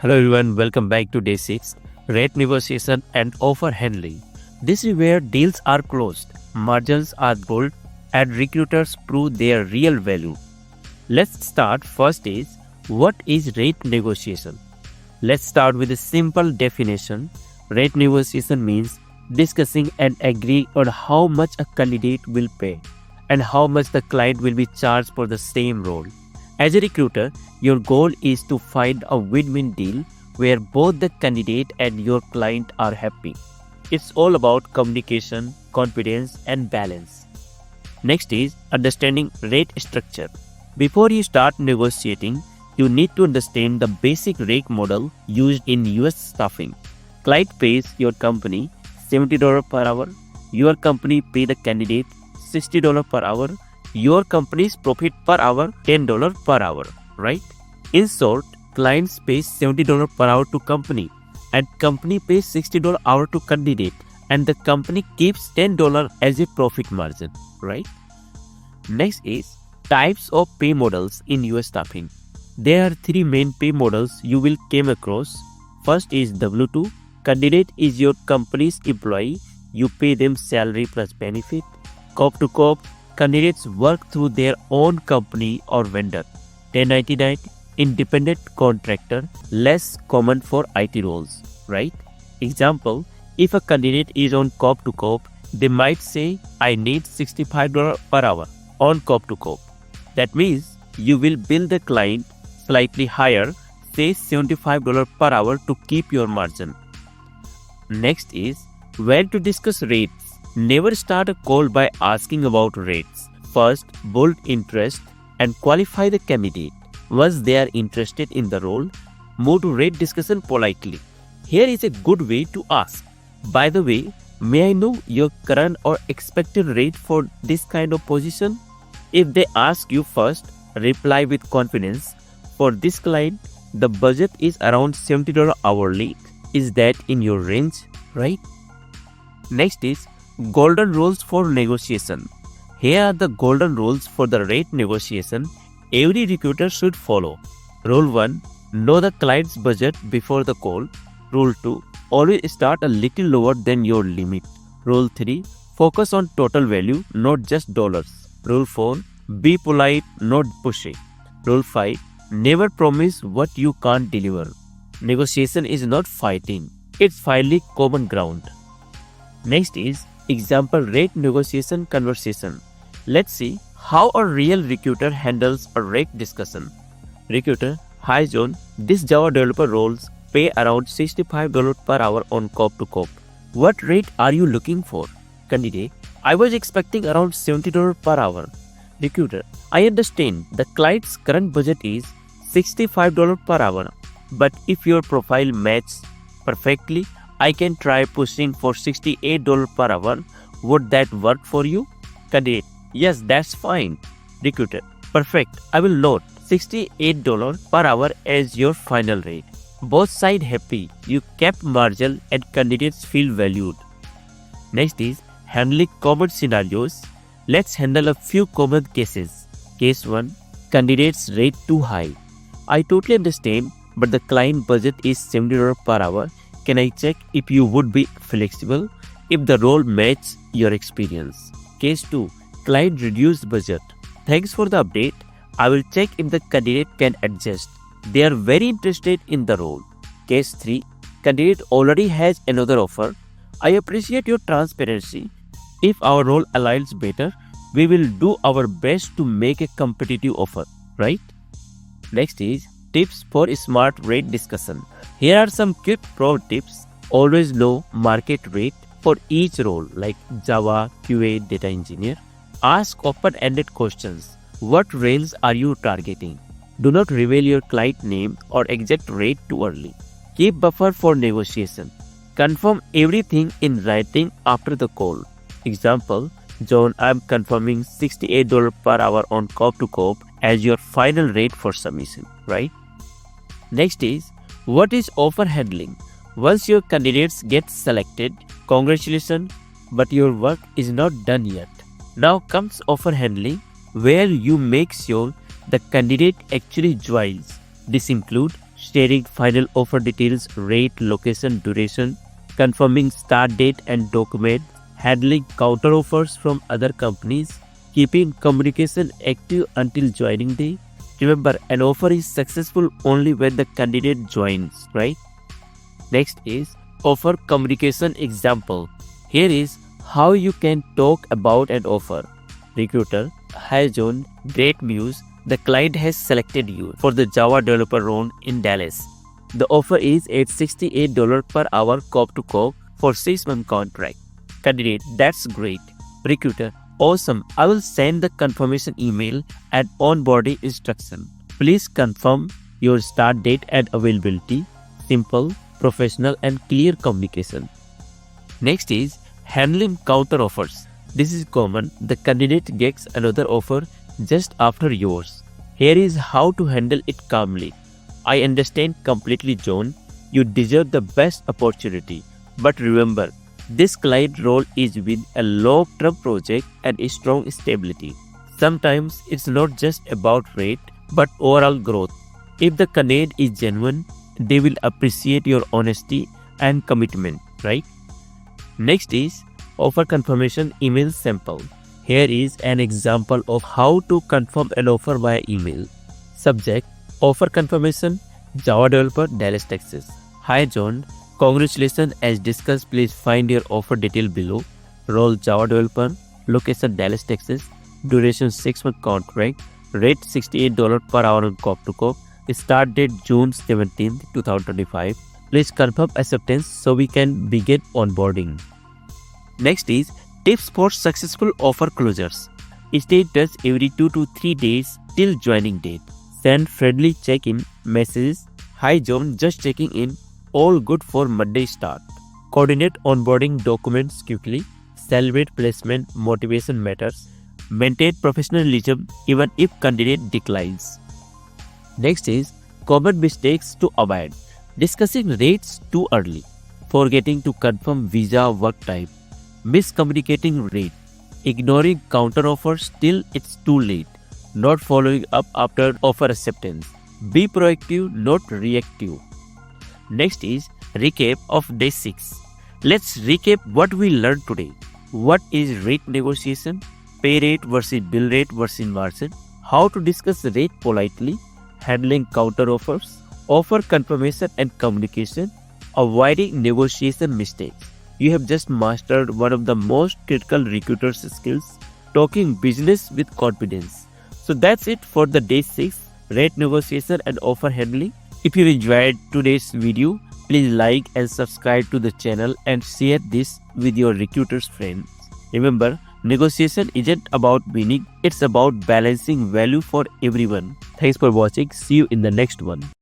Hello everyone, welcome back to day 6, rate negotiation and offer handling. This is where deals are closed, margins are bold, and recruiters prove their real value. Let's start first is, what is rate negotiation? Let's start with a simple definition. Rate negotiation means discussing and agreeing on how much a candidate will pay and how much the client will be charged for the same role. As a recruiter, your goal is to find a win-win deal where both the candidate and your client are happy. It's all about communication, confidence, and balance. Next is understanding rate structure. Before you start negotiating, you need to understand the basic rate model used in US staffing. Client pays your company $70 per hour. Your company pays the candidate $60 per hour. Your company's profit per hour $10 per hour, right? In short, clients pay $70 per hour to company and company pays $60 hour to candidate and the company keeps $10 as a profit margin, right? Next is types of pay models in US staffing. There are three main pay models you will come across. First is W2. Candidate is your company's employee. You pay them salary plus benefit. Cop to cop. Candidates work through their own company or vendor. 1099, independent contractor, less common for IT roles, right? Example, if a candidate is on cop to cop, they might say, I need $65 per hour on cop to cop. That means you will bill the client slightly higher, say $75 per hour to keep your margin. Next is when to discuss rates. Never start a call by asking about rates. First, build interest and qualify the candidate. Once they are interested in the role, move to rate discussion politely. Here is a good way to ask. By the way, may I know your current or expected rate for this kind of position? If they ask you first, reply with confidence. For this client, the budget is around $70 hourly. Is that in your range, right? Next is golden rules for negotiation. Here are the golden rules for the rate negotiation every recruiter should follow. Rule 1. Know the client's budget before the call. Rule 2. Always start a little lower than your limit. Rule 3. Focus on total value, not just dollars. Rule 4. Be polite, not pushy. Rule 5. Never promise what you can't deliver. Negotiation is not fighting. It's finding common ground. Next is example rate negotiation conversation. Let's see how a real recruiter handles a rate discussion. Recruiter, hi John, this Java developer roles pay around $65 per hour on cop to cop. What rate are you looking for? Candidate, I was expecting around $70 per hour. Recruiter, I understand the client's current budget is $65 per hour, but if your profile matches perfectly, I can try pushing for $68 per hour. Would that work for you? Candidate, yes, that's fine. Recruiter, perfect. I will note $68 per hour as your final rate. Both sides happy. You kept margin and candidates feel valued. Next is handling common scenarios. Let's handle a few common cases. Case 1. Candidates rate too high. I totally understand, but the client budget is $70 per hour. Can I check if you would be flexible if the role matches your experience? Case 2. Client reduced budget. Thanks for the update. I will check if the candidate can adjust. They are very interested in the role. Case 3. Candidate already has another offer. I appreciate your transparency. If our role aligns better, we will do our best to make a competitive offer, right? Next is tips for a smart rate discussion. Here are some quick pro tips. Always know market rate for each role like Java, QA, data engineer. Ask open-ended questions. What range are you targeting? Do not reveal your client name or exact rate too early. Keep buffer for negotiation. Confirm everything in writing after the call. Example, John, I am confirming $68 per hour on cop to cop as your final rate for submission, right? Next is, what is offer handling? Once your candidates get selected, congratulations, but your work is not done yet. Now comes offer handling, where you make sure the candidate actually joins. This includes sharing final offer details, rate, location, duration, confirming start date and document, handling counteroffers from other companies, keeping communication active until joining day. Remember, an offer is successful only when the candidate joins, right? Next is offer communication example. Here is how you can talk about an offer. Recruiter: Hi John, great news. The client has selected you for the Java developer role in Dallas. The offer is at $68 per hour cop to cop for 6-month contract. Candidate: That's great. Recruiter: Awesome. I will send the confirmation email and onboarding instruction. Please confirm your start date and availability. Simple, professional and clear communication. Next is handling counter offers. This is common. The candidate gets another offer just after yours. Here is how to handle it calmly. I understand completely, John. You deserve the best opportunity. But remember, this client role is with a long-term project and a strong stability. Sometimes it's not just about rate, but overall growth. If the candidate is genuine, they will appreciate your honesty and commitment, right? Next is offer confirmation email sample. Here is an example of how to confirm an offer via email. Subject: offer confirmation, Java developer, Dallas, Texas. Hi John, congratulations. As discussed, please find your offer detail below. Role: Java developer, location Dallas, Texas, duration 6-month contract, rate $68 per hour on cop to cop, start date June 17, 2025. Please confirm acceptance so we can begin onboarding. Next is tips for successful offer closures. Stay in touch every 2 to 3 days till joining date. Send friendly check-in messages. Hi John, just checking in. All good for Monday start. Coordinate onboarding documents quickly. Celebrate placement, motivation matters. Maintain professionalism even if candidate declines. Next is common mistakes to avoid. Discussing rates too early. Forgetting to confirm visa work type. Miscommunicating rate. Ignoring counteroffers till it's too late. Not following up after offer acceptance. Be proactive, not reactive. Next is recap of day 6. Let's recap what we learned today. What is rate negotiation? Pay rate versus bill rate versus margin. How to discuss rate politely. Handling counteroffers. Offer confirmation and communication. Avoiding negotiation mistakes. You have just mastered one of the most critical recruiter's skills, talking business with confidence. So that's it for the day 6, rate negotiation and offer handling. If you enjoyed today's video, please like and subscribe to the channel and share this with your recruiter's friends. Remember, negotiation isn't about winning, it's about balancing value for everyone. Thanks for watching. See you in the next one.